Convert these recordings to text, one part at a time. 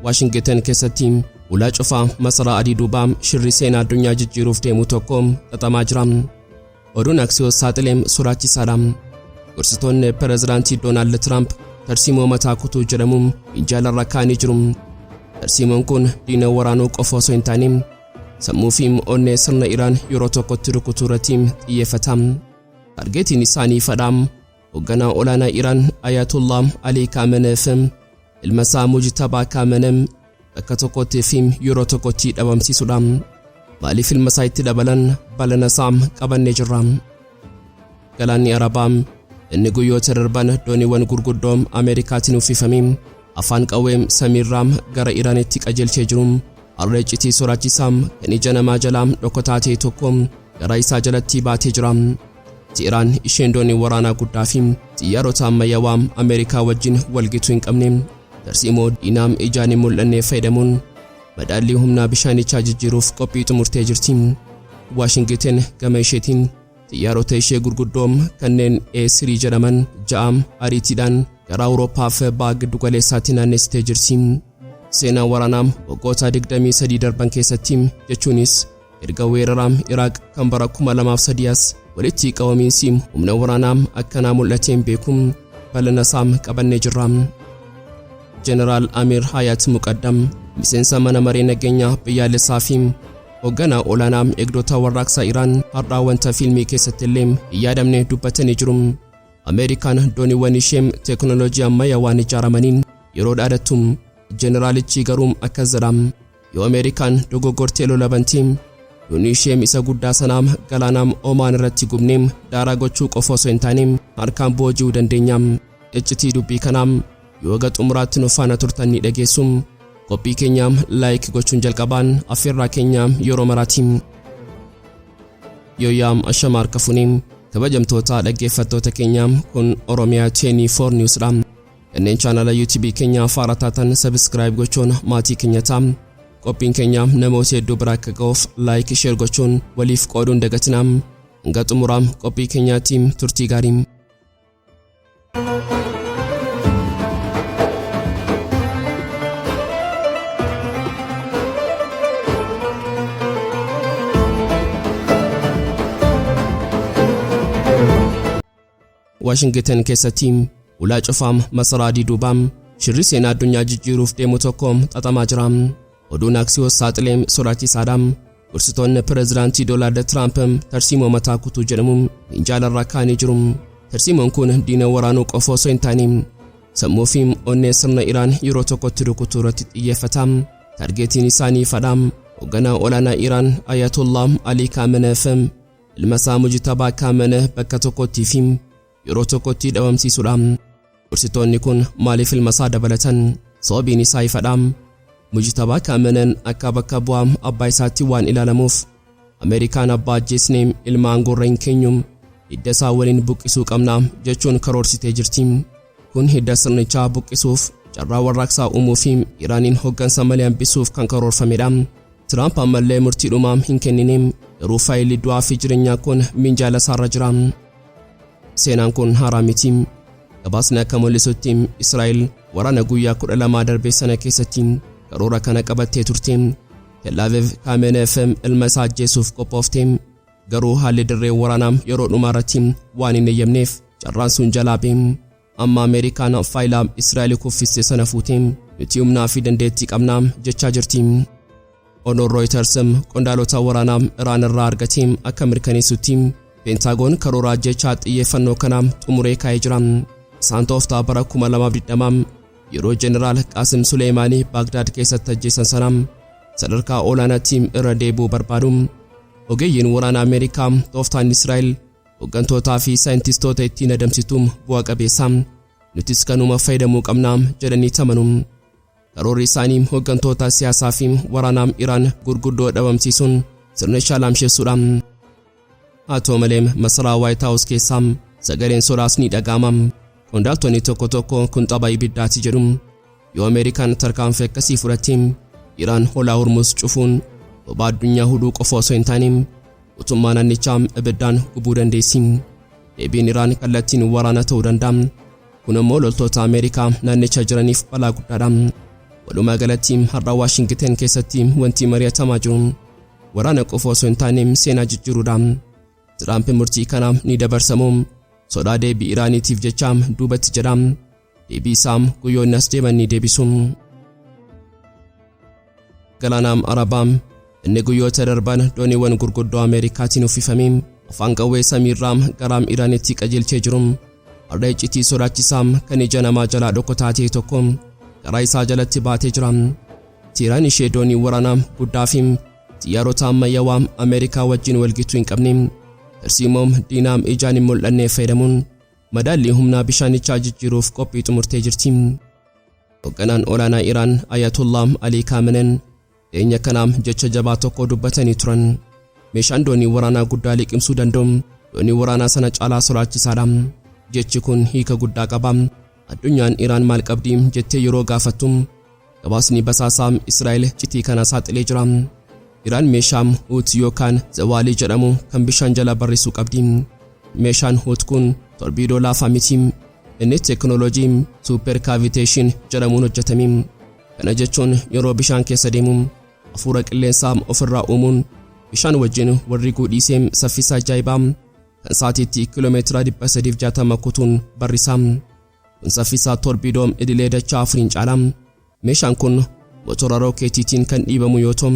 Washington keessatti ulaa cufaa Masaraa Adii duubaa shirri seenaa addunyaa jijjiiruuf deemu tokko xaxamaa jira. Oduun Axios saaxileem sodaachisaadha. Gorsitoonni pireezidaantii Doonaald Tiraamp Tarsiimoo Mata-Kutuu jedhamuun minjaalarra kaa'anii jiru. Tarsiimoon kun diina waraanuu qofa osoo hin taane sammuu fi onnee sirna Iraan yeroo tokkotti rukutuu irratti xiyyeeffata. Targeetiin isaanii fadhaam hoogganaa olaanaa Iraan Ayatollah Khaameeneey ilma isaa Mujtabaa Khaameeneey bakka tokkotti fi yeroo tokkotti dhabamsiisuudha. Maaliif ilma isaa itti dabalan balana isaa qabannee jirra. Galaanni Arabaa inni guyyoota darban dooniiwwan gurguddoo Ameerikaatiin uffifamee afaan qawwee samiirraa gara Iraanitti qajeelchee jiru. Har'a iccitii sodaachisaa kan ija namaa jalaa dhokataa ta'e tokko gara isaa jalatti baatee jira. Iraan isheen doonii waraanaa guddaa fi xiyyaarota ammayyaawaa Ameerikaa wajjin walgituu hin qabne Tarsiimoo Diina Ijaan Hin Mul'anne fayyadamuun madaallii humnaa bishaanichaa jijjiiruuf qophii xumurtee jirti. Washington gama isheetiin xiyyaarota ishee gurguddoo kanneen A3 jedhaman 6 ariitiidhaan gara Awurooppaa fi baha giddu galeessaatti naannessitee jirti. Seenaa waraanaa waggoota 23 darban keessatti jechuunis erga weeraraa Iraaq kan bara 2003 walitti qabamiinsi humna waraanaa akkanaa mul'ateen beekuun balana isaa qabannee jirra. Jeneraal Amir Hayat Muqaddam miseensa mana maree nageenyaa biyyaalessaa fi hoogganaa olaanaa eegdota warraaqsa Iraan har'aa wanta fiilmii keessatti illee yaadamne dubbatanii jiru. Ameerikaan dooniiwwan ishee teekinooloojii ammayyaawaan ijaaramaniin yeroo dhaadhattu jeneraalichi garuu akkas jedha. Yoo Ameerikaan dogoggortee lola bantii doonii ishee isa guddaa sanaa galaana Omaan irratti gubnee daaraa gochuu qofa osoo hin taane harkaan booji'uu dandeenya. Iccitii dubbii kanaa yoo xumuraatti nu faana turtan ni dhageessu. Qophii keenya like gochuun jalqabaan affeerraa keenya yeroo maraati. Yooyaam ashamaar kafuuniin kabajamtoota dhaggeeffattoota keenya kun Oromia 24 Newsdha. Kanneen chaanala YouTube keenya faara taatan subscribe gochuun maatii keenya ta'aa. Qophiin keenya namoota hedduu bira akka ga'uuf like share gochuun waliif qooduun dagatinaa. Hanga xumuraa qophii keenyaatti turtii gaarii. Washington keessatti ulaa cufaa Masaraa Adii duubaa shirri seenaa addunyaa jijjiiruuf deemu tokko xaxamaa jira. Oduun Axios saaxileem sodaachisaadha. Gorsitoonni pireezidaantii Doonaald Tiraamp Tarsiimoo Mata-Kutuu jedhamuun minjaalarra kaa'anii jiru. Tarsiimoon kun diina waraanuu qofa osoo hin taane sammuu fi onnee sirna Iraan yeroo tokkotti rukutuu irratti xiyyeeffata. Targeetiin isaanii fadhaam hoogganaa olaanaa Iraan Ayatollah Khaameeneey ilma isaa Mujtabaa Khaameeneey bakka tokkotti fi yeroo tokkotti dhabamsiisuudha. Gorsitoonni kun maaliif ilma isaa dabalatan? Sababiin isaa ifadha. Mujtabaa Khaameeneey akka bakka bu'aa abbaa isaatti waan ilaalamuuf Ameerikaan abbaa ajjeesnee ilma aangorra hin keenyu hidda isaa waliin buqqisuu qabna jechuun karoorsitee jirti. Kun hidda sirnichaa buqqisuuf carraa warraaqsaa uumuu fi Iraaniin hooggansa malee hambisuuf kan karoorfamedha. Tiraamp ammallee murtiidhumaa hin kennine garuu faayilii du'aa fi jireenyaa kun minjaala isaarra jira. Seenaan kun haaraa miti. Gabaasni akka mul'isutti Israa'el waraana guyyaa 12 darbee sana keessatti karoora kana qabattee turte. Tel Aviv Khaameeneey ilma isaa ajjeesuuf qophoofte. Garuu haalli dirree waraanaa yeroo dhumaarratti waan hin eeyyamneef carraan sun jalaa ba'e. Amma Ameerikaan faayilaa Israa'el kuffiste sana fuutee nuti humnaa fi dandeettii qabna jechaa jirti. Oduun Reuters qondaalota waraanaa Iraan irraa argate akka mirkaneessutti Pentagoon karoora ajjeechaa xiyyeeffannoo kana xumuree kaa'ee jira. Isaan tooftaa bara 2020 yeroo jeneraal Qaasim Suleemaanii Baagdaad keessatti ajjeesan sana sadarkaa olaanaatti irra deebi'uu barbaadu. Ogeeyyiin waraanaa Ameerikaa tooftaan Israa'el hoggantootaa fi saayintistoota ittiin adamsitu bu'a qabeessa. Nutis kanuma fayyadamuu qabna jedhanii tamanu. Karoorri isaanii hoggantoota siyaasaa fi waraanaa Iraan gurguddoo dhabamsiisuun sirna shalaamsheessuudha. Haa ta'u malee masaraa White House keessaa sagaleen sodaas ni dhaga'ama. Qondaaltonni tokko tokko kun tapha ibiddaati jedhu. Yoo Ameerikaan tarkaanfii akkasii fudhatte Iraan hola Hormuz cufuun bobaa addunyaa huduu qofa osoo hin taane mootummaa naannichaa ibiddaan gubuu dandeessi. Deebiin Iraan kallattiin waraana ta'uu danda'a. Kun immoo loltoota Ameerikaa naannicha jiraniif balaa guddaadha. walumaa galatti har'a Washington keessatti wanti mari'atamaa jiru waraana qofa osoo hin taane seenaa jijjiiruudha. Trump murtii kana ni dabarsamu sodaa deebii Iraaniitiif jecha duubatti jedha. Deebii isaa guyyoonni as deeman ni deebisu. Galaana Arabaa inni guyyoota darban dooniiwwan gurguddoo Ameerikaatiin uffifame afaan qawwee samiirraa gara Iraanitti qajeelchee jiru. Har'a iccitii sodaachisaa kan ija namaa jalaa dhokkotaa ta'e tokko garaa isaa jalatti baatee jira. Tiraan ishee doonii waraanaa guddaa fi xiyyaarota ammayyaawaa Ameerikaa wajjin walgituu hin qabne Tarsiimoo Diina Ijaan Hin Mul'anne fayyadamuun madaallii humnaa bishaanichaa jijjiiruuf qophii xumurtee jirti. Hoogganaan olaanaa Iraan Ayatollah Khaameeneey dhiyeenya kanaam jecha jabaa tokko dubbatanii turan. Meeshaan doonii waraanaa guddaa liqimsuu danda'u doonii waraanaa sana caalaa sodaachisaadha. Jechi kun hiika guddaa qaba. Addunyaan Iraan maal qabdi jettee yeroo gaafattu gabaasni basaasaa Israa'el iccitii kana saaxilee jira. Iraan meeshaa Hut yookaan Zawaalii jedhamu kan bishaan jala barrisuu qabdi. Meeshaan Hut kun torbiidoo laafaa miti. Inni teknooloojii Decapitation jedhamuun hojjetame. Kana jechuun yeroo bishaan keessa deemu hafuura qilleensaa ofirraa uumuun bishaan wajjin warriguu dhiisee saffisa ajaa'ibaa kan sa'aatiitti kiiloomeetira 360 kutuun barrisaa. Kun saffisa torbiidoo idilee dachaa 4 caala. Meeshaan kun motora rookeetiitiin kan dhiibamu yoo ta'u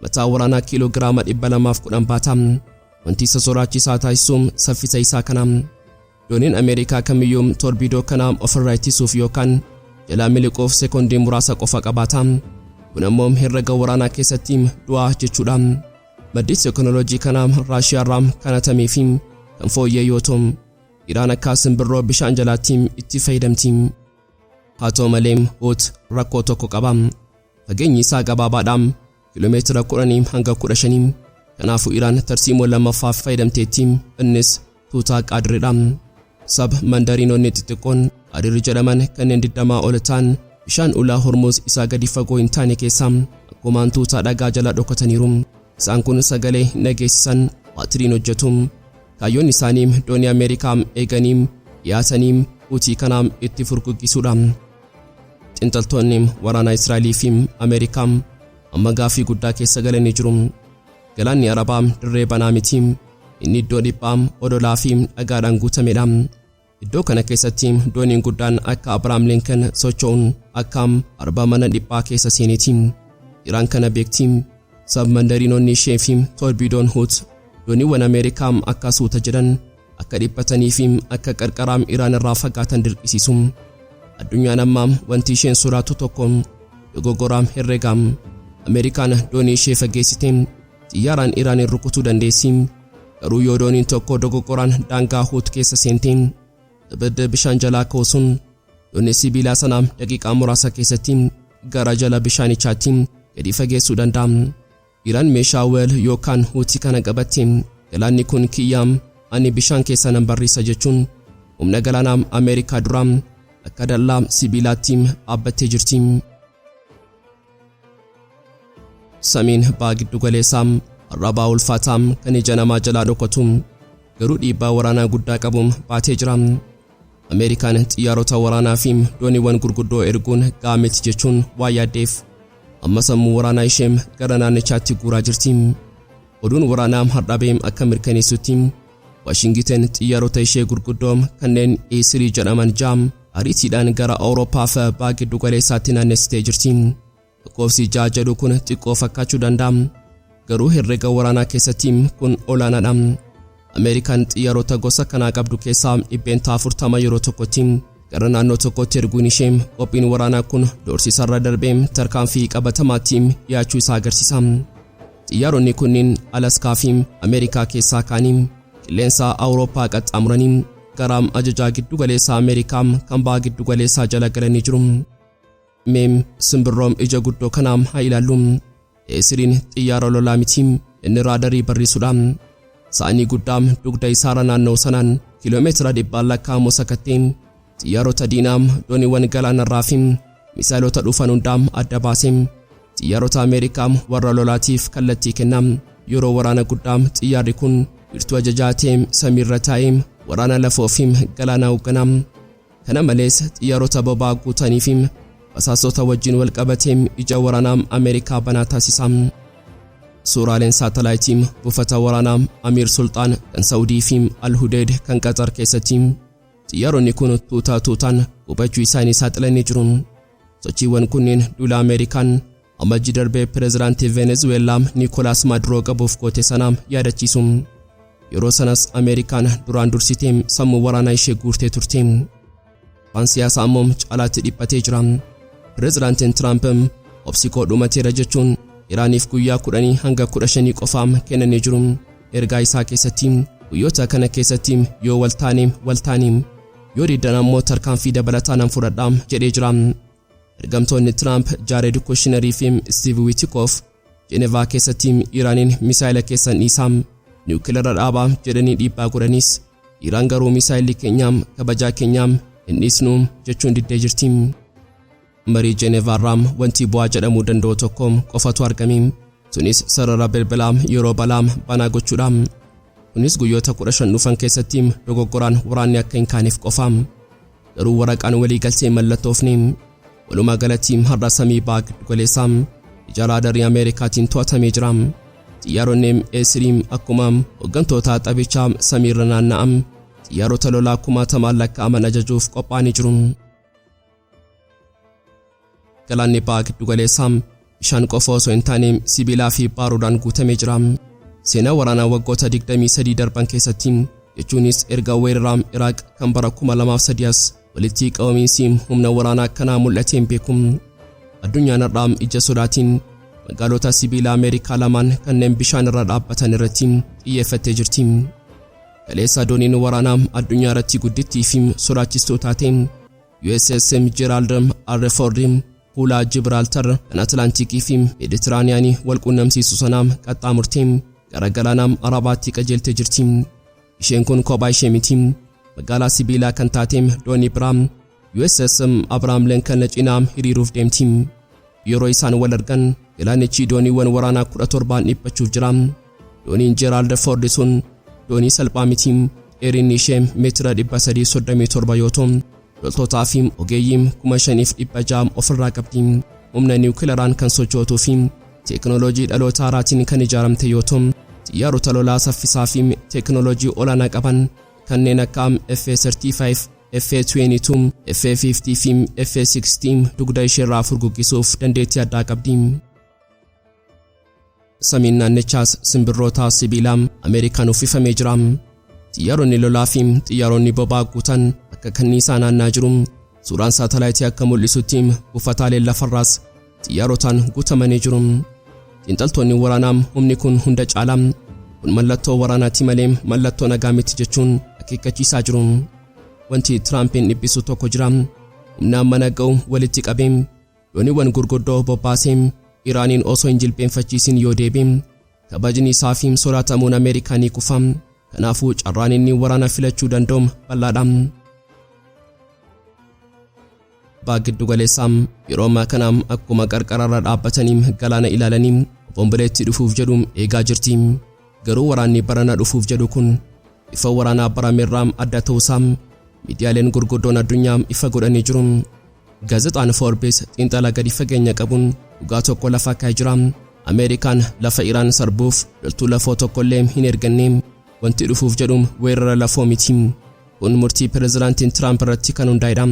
mataa waraanaa kiiloogiraama 210 baata. Wanti isa sodaachisaa taasisu saffisa isaa kana. Dooniin Ameerikaa kamiyyuu torbiidoo kana ofirraa ittisuuf yookaan jalaa miliquuf sekoondii muraasa qofa qabaata. Kun ammoo herrega waraanaa keessatti du'aa jechuudha. Maddi teknooloojii kana Raashiyaarraa kanatamee fi kan fooyyee yoo ta'u Iraan akka simbirroo bishaan jalaatti itti fayyadamti. Haa ta'u malee Hut rakkoo tokko qaba. Fageenyi isaa gabaabaadha. Kiiloomeetira 10 hanga 15. Kanaafuu Iraan tarsiimoo lammaffaaf fayyadamteetti. Innis tuutaa qaadiriidha. Sab mandariinonni xixiqqoon qaadiri jedhaman kanneen 20 ol ta'an bishaan ulaa Hormuz isaa gadi fagoo hin taane keessa akkumaan tuutaa dhagaa jala dhokkataniiru. Isaan kun sagalee nageessisan baatiriin hojjetu. Kaayyoon isaanii doonii Ameerikaa eeganiim dhiyaataniim Hutii kanaam itti furguggisuudha. Xiinxaltoonni waraana Israa'elii fi Ameerikaa amma gaaffii guddaa keessa galanii jiru. Galaanni Arabaa dirree banaa miti. Inni iddoo dhiphaa odolaa fi dhagaadhaan guutameedha. Iddoo kana keessatti dooniin guddaan akka Abrahaam Lincoln socho'uun akka arbaa mana dhiphaa keessa seeneeti. Iraan kana beekti. Sab mandariinonni ishee fi torbiidoon Hut dooniiwwan Ameerikaa akka suuta jedhan akka dhiphatanii fi akka qarqaraam Iraan irraa fagaatan dirqisiisu. Addunyaan amma wanti isheen sodaatu tokko dogoggoraam herregaam. Ameerikaan doonii ishee fageessite xiyyaaraan Iraan rukutuu dandeessi. Garuu yoo dooniin tokko dogoggoraan daangaa Hut keessa seenteen ibidda bishaan jalaa koosuun doonii sibiilaa sana daqiiqaa muraasa keessatti gara jala bishaanichaatti gadi fageessuu danda'a. Iraan meeshaa weel yookaan Hutii kana qabatte galaanni kun kiyyaam ani bishaan keessa nan barrisa jechuun humna galaanaa Ameerikaa duraa akka dallaa sibiilaatti dhaabbattee jirti. Samiin ba'a giddu galeessaa Arabaa ulfaataa kan ija namaa jalaa dhokkatu garuu dhiibbaa waraanaa guddaa qabu baatee jira. Ameerikaan xiyyaarota waraanaa fi dooniiwwan gurguddoo erguun gaameti jechuun waa yaaddeef amma sammuu waraanaa ishee gara naannichaatti guuraa jirti. Oduun waraanaa har'a beem akka mirkaneessutti Washington xiyyaarota ishee gurguddoo kanneen A3 jedhaman jaam ariitiidhaan gara Awurooppaa fi ba'a giddu galeessaatti naannessitee jirti. Lakkoofsi 6 jedhu kun xiqqoo fakkaachuu danda'a. Garuu herrega waraanaa keessatti kun olaanaadha. Ameerikaan xiyyaarota gosa kanaa qabdu keessaa 40 yeroo tokkotti gara naannoo tokkotti erguun ishee qophiin waraanaa kun doorsisarra darbee tarkaanfii qabatamaatti dhiyaachuu isaa agarsiisa. Xiyyaaronni kunniin Alaskaa fi Ameerikaa keessaa kaanii qilleensa Awurooppaa qaxxaamuranii gara ajajaa giddu galeessaa Ameerikaa kan ba'a giddu galeessaa jala galanii jiru. Meem simbirroom ija guddoo kanaam haa ilaallu. Esiriin xiyyaara lolaa miti inni raadarii barrisuudha. Sa'anii guddaa dugda isaarra naannoo sanaan kiiloomeetira 100 lakkaa'amu sakatteen xiyyaarota diinaa dooniiwwan galaanarraa fi misaa'ilota dhufan hundaa adda baasee xiyyaarota Ameerikaa warra lolaatiif kallattii kenna. Yeroo waraana guddaa xiyyaarri kun wiirtuu ajajaa ta'ee samiirra taa'ee waraana lafoo fi galaanaa hoogganaa. Kana malees xiyyaarota boba'aa guutanii fi basaasota wajjin wal qabateem ija waraanaa Ameerikaa banaa taasisa. Suuraaleen saatalaayitii buufata waraanaa Amiir Sultaan kan Saawudii fi Al-Hudeed kan Qatar keessatti xiyyaaronni kun tuutaan hubachuu isaanii saaxilanii jiru. Sochiiwwan kunneen duula Ameerikaan amajjii darbee pireezidaantii Venezuelaa Nicolas Maduro qabuuf goote sana yaadachiisu. Yeroo sanas Ameerikaan duraan dursitee sammuu waraanaa ishee guurtee turte. Waan siyaasaa ammoo caalaatti dhiphatee jira. Pireezidaantiin Trump obsikoo dhumateera jechuun Iraaniif guyyaa 10 hanga 15 qofaam kennanii jiru. Ergaa isaa keessatti guyyoota kana keessatti yoo waltaaniim yoo diddan ammoo tarkaanfii dabalataan fudhadhaa jedhee jira. Ergamtoonni Trump Jared Kushner fi Steve Witkoff Geneva keessatti Iraaniin misaayila keessan dhiisaa niwukileera dhaabaa jedhanii dhiibbaa godhanis Iraan garuu misaayilli keenyaam kabajaa keenyaam hin dhiisnu jechuun diddee jirti. Marii Geneva raam wanti bu'aa jedhamuu danda'u tokko qofatu argame. Sunis sarara bilbilaa yeroo balaam banaa gochuudha. Kunis guyyoota 15 dhufan keessatti dogoggoraan waraanni akka hin kaaneef qofa. Garuu waraqaan waliigaltee mallattoofne. Walumaa galatti har'a samii baag goleessaa ijaaraa darii Ameerikaatiin to'atamee jira. Xiyyaaronni M3 akkuma hooggantoota xabichaa samiirra naanna'an xiyyaarota lolaa 1000 lakkaa'aman ajajuuf qophaa'anii jiru. Galaanni baag goleessaa bishaan qofa osoo hin taane sibiilaa fi baaruudhaan guutamee jira. Seenaa waraanaa waggoota 23 darban keessatti jechuunis erga weeraraa Iraaq kan bara 2003 as walitti qabamiinsi humna waraanaa akkanaa mul'ateen beeku. Addunyaan har'aa ija sodaatiin magaalota sibiilaa Ameerikaa lamaan kanneen bishaan irra dhaabbatan irratti xiyyeeffattee jirti. Kaleessa dooniin waraanaa addunyaa irratti guddittii fi sodaachistuu taate USS Gerald R. Ford fuula Gibraltar kan Atlaantikii fi Meeditiraaniyaanii wal quunnamsiisu sanaa qaxxaamurtee gara Galaana Arabaatti qajeeltee jirti. Isheen kun kophaa ishee miti. Magaalaa sibiilaa kan taateem doonii biraam USS Abraham Lincoln cinaa hiriiruuf deemti. Yeroo isaan wal argan galaanichi dooniiwwan waraanaa 17 dhiphachuuf jira. Dooniin Gerald Ford sun doonii salphaa miti. Dheerinni ishee meetira 337 yoo ta'u loltootaa fi ogeeyyiin 5,600 ofirraa qabdi. Humna niwukileeraan kan sochootuu fi teekinooloojii dhaloota haaraatiin kan ijaaramte yoo ta'u xiyyaarota lolaa saffisaa fi teekinooloojii olaanaa qaban kanneen akka F-35, F-22, F-50 fi F-16 dugda isheerraa furguggisuuf dandeettii addaa qabdi. Samiin naannichaas simbirroota sibiilaa Ameerikaan uffifamee jira. Xiyyaaronni lolaa fi xiyyaaronni boba'aa guutan akka kanniisaa naannaa jiru. Suuraan saatalaayitii akka mul'isutti buufataaleen lafarraas xiyyaarotaan guutamanii jiru. Xiinxaltoonni waraanaa humni kun hunda caalaa kun mallattoo waraanaati malee mallattoo nagaa miti jechuun akeekkachiisaa jiru. Wanti Tiraampiin dhibbisu tokko jira. Humnaan mana ga'u walitti qabee dooniiwwan gurguddoo bobbaasee Iraaniin osoo hin jilbeenfachiisin yoo deebi'e kabajni isaa fi sodaatamuun Ameerikaanii kufa. Kanaafuu carraan inni waraana filachuu danda'u bal'aadha. Baagiddu galeessaa yeroo ammaa kana akkuma qarqararra dhaabbatanii galaana ilaalanii bombileetti dhufuuf jedhu eegaa jirti. Garuu waraanni barana dhufuuf jedhu kun ifa waraanaa barameerraa adda ta'uusaa miidiyaaleen gurguddoon addunyaa ifa godhanii jiru. Gaazexaan Forbes xiinxala gadi fageenya qabuun dhugaa tokko lafa kaa'ee jira. Ameerikaan lafa Iraan sarbuuf loltuu lafoo tokkollee hin erganne. Wanti dhufuuf jedhu weerara lafoo miti. Kun murtii pireezidaantiin Trump irratti kan hundaa'edha.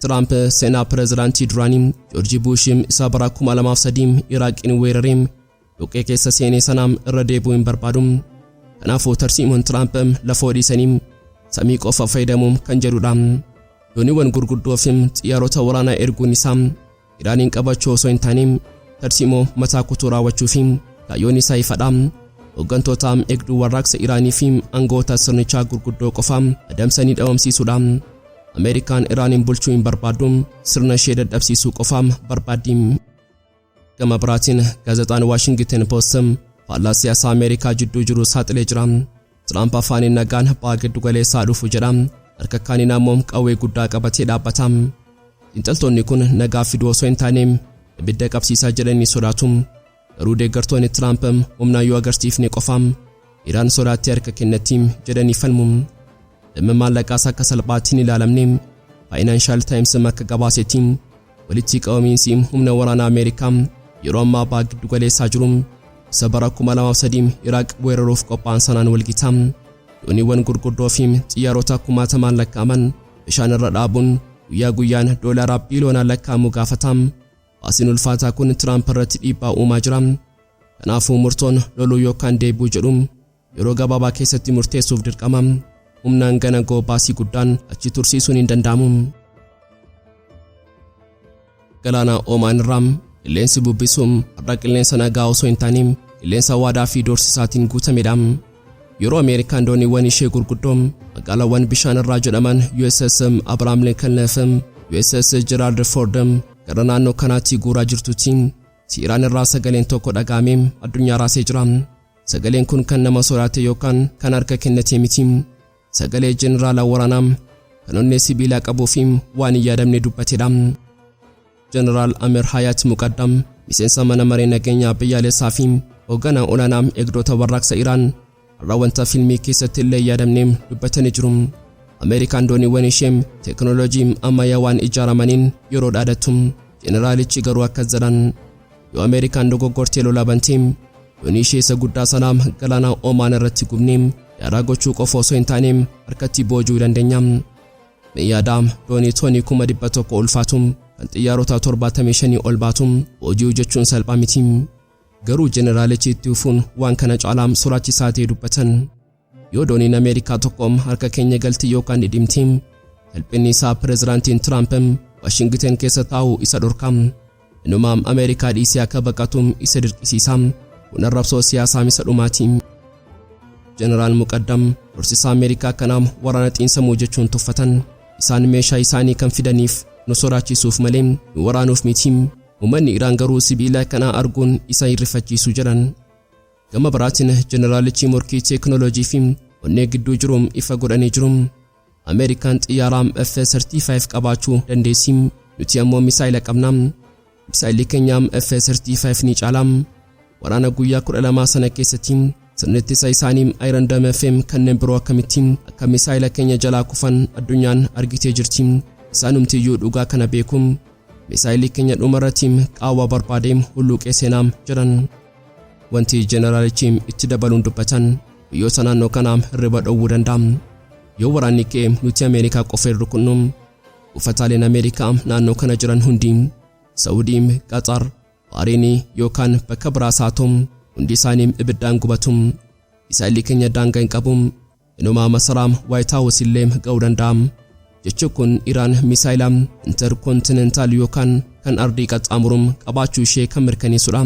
Trump seenaa pireezidaantii duraanii George Bush isa bara 2003 Iraaqiin weeraree dhoqqee keessa seenee sanaan irra deebi'uu hin barbaadu. Kanaafuu tarsiimoon Trump lafoo dhiisanii samii qofa fayyadamuun kan jedhudha. Dooniiwwan gurguddoo fi xiyyaarota waraanaa erguun isaa Iraaniin qabachuu osoo hin taane tarsiimoo Mata-Kutuu raawwachuuf kaayyoon isaa ifadha. Hooggantoota eegduu warraaqsa Iraanii fi aangoota sirnichaa gurguddoo qofa adamsanii dhabamsiisuudha. Ameerikaan Iraaniin bulchuu hin barbaaddu, sirna ishee dadhabsiisuu qofa barbaaddi. Gama biraatiin gaazexaan Washington Post faallaa siyaasaa Ameerikaa jidduu jiru saaxilee jira. Trump afaaniin nagaan ba'a giddu galeessaa dhufu jedha. Harka kaaniin ammoo qawwee guddaa qabatee dhaabbata. Xiinxaltoonni kun nagaa fiduu osoo hin taane ibidda qabsiisaa jedhanii sodaatu. Garuu deeggartoonni Trump humna yoo agarsiifne qofa Iraan sodaatti harka kennatti jedhanii falmu. Dhimma maallaqaas akka salphaatti hin ilaalamne Financial Times akka gabaasetti walitti qabamiinsi humna waraanaa Ameerikaa yeroo ammaa abbaa giddu galeessaa jiru isa bara 2003 Iraaq weeraruuf qophaa'an sanaan walgitaa dooniiwwan gurguddoo fi xiyyaarota 10,000 lakkaa'aman bishaan irra dhaabuun guyyaa guyyaan doolaara biliyoonaan lakkaa'amu gaafata. Baasiin ulfaataa kun Tiraamp irratti dhiibbaa uumaa jira. Kanaafuu murtoon loluu yookaan deebuu jedhu yeroo gabaabaa keessatti murteessuuf dirqama. Humnaan gana baasii guddaan achi tursiisuun hin danda'amu. Galaana Oomaan irraa qilleensi bubbisuun har'a qilleensa nagaa osoo hin taane qilleensa waadaa fi doorsisaatiin guutamedha. Yeroo Ameerikaan dooniiwwan ishee gurguddoo magaalaawwan bishaan irraa jedhaman USS Abraham Lincoln FM, USS Gerald Ford gara naannoo kanaatti guuraa jirtutti Iraan irraa sagaleen tokko dhagaamee addunyaa raasee jira. Sagaleen kun kan nama sodaate yookaan kan harka kennate miti. Sagalee jeneraala waraanaa kan onnee sibiilaa qabuu fi waan hin yaadamne dubbatedha. Jeneraal Amir Hayat Muqaddam miseensa mana maree nageenyaa biyyaalessaa fi hoogganaa olaanaa eegdota warraaqsa Iraan har'a wanta fiilmii keessatti illee yaadamne dubbatanii jiru. Ameerikaan dooniiwwan ishee teekinooloojii ammayyaawaan ijaaramaniin yeroo dhaadattu jeneraalichi garuu akkas jedhan yoo Ameerikaan dogoggortee lola bantee doonii ishee isa guddaa sanaa galaana Oomaan irratti gubnee yaadaa gochuu qofa osoo hin taane harkatti booji'uu dandeenya. Yaadaam doonii toonii 100 ulfaatu kan xiyyaarota 75 ol baatu booji'uu jechuun salphaa miti. Garuu jeneraalichi itti ufuun waan kana caalaam sodaachisaa ta'e dubbatan. Yoo dooniin Ameerikaa tokko harka keenya galti yookaan dhidhimti helphinni isaa pireezidaantiin Tiraamp Washington keessa taa'u isa dhorka. Inumaam Ameerikaa dhiisee akka baqatu isa dirqisiisa. Kun arrabsoo siyaasaa isa dhumaati. Jeneraal Muqaddam dorsisaa Ameerikaa kanaam waraana xiinsamuu jechuun tuffatan. Isaan meeshaa isaanii kan fidaniif nu sodaachisuuf malee nu waraanuuf miti. Uummanni Iraan garuu sibiila kana arguun isa hirrifachiisu jedhan. Gama biraatiin jeneraalichi morkii teekinooloojii fi onnee gidduu jiru ifa godhanii jiru. Ameerikaan xiyyaara F-35 qabaachuu dandeessi. Nuti ammoo misaayila qabna. Misaayilli keenya F-35 ni caala. Waraana guyyaa 12 sana keessatti sirnitti isaanii Iron Dome FM kanneen biroo akkamitti akka misaayila keenya jalaa kufan addunyaan argitee jirti. Isaanumtiyyuu dhugaa kana beekuun misaayilli keenya dhumarratti qaawwa barbaadee hulluuqee seenaa jedhan. Wanti jeneraalichi itti dabaluun dubbatan biyyoota naannoo kanaa hirriba dhowwuu danda'a. Yoo waraanni kee nuti Ameerikaa qofa rukunnu ufataaleen Ameerikaa naannoo kana jiran hundi Saawudiin, Qatar, Bahrein yookaan bakka biraas hundi isaanii ibiddaan gubatu. Misaayilli keenya daangaa hin qabu. Inuma masaraa White House illee ga'uu danda'a. Jechuun kun Iraan misaayila intercontinental yookaan kan ardii qaxxaamuruun qabaachuu ishee kan mirkaneessudha.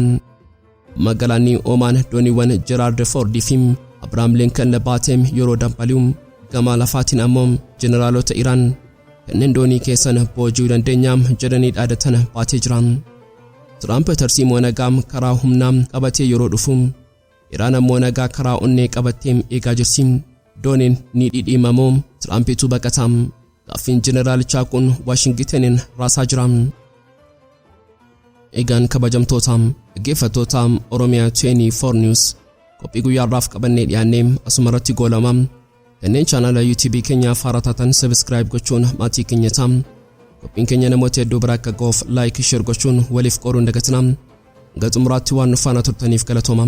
Magaalaan Oomaan dooniiwwan Gerald Ford fi Abraham Lincoln baateem yeroo dabaluu gama lafaatiin ammoo jeneraalota Iraan kanneen doonii keessan booji'uu dandeenyaam jedhanii dhaadatan baatee jiran. Tiraamp tarsiimoo nagaa karaa humnaa qabatee yeroo dhufu Iraan ammoo nagaa karaa onnee qabatee eegaa jirti. Dooniin ni dhidhiimamoo Tiraampitu baqata. Gaaffiin jeneraalichaa kun Washingtoniin raasaa jira. Egaan kabajamtoota dhaggeeffattoota Oromia 24 News qophii guyyaarraaf qabannee dhiyaannee asumarratti goolama. Kanneen chaanala YouTube keenyaaf haaraa taatan subscribe gochuun maatii keenya ta'aa. Qophiin keenya namoota hedduu bira akka ga'uuf like share gochuun waliif qooduun dagatina. Hanga xumuraatti waan nu faana turtaniif galatooma.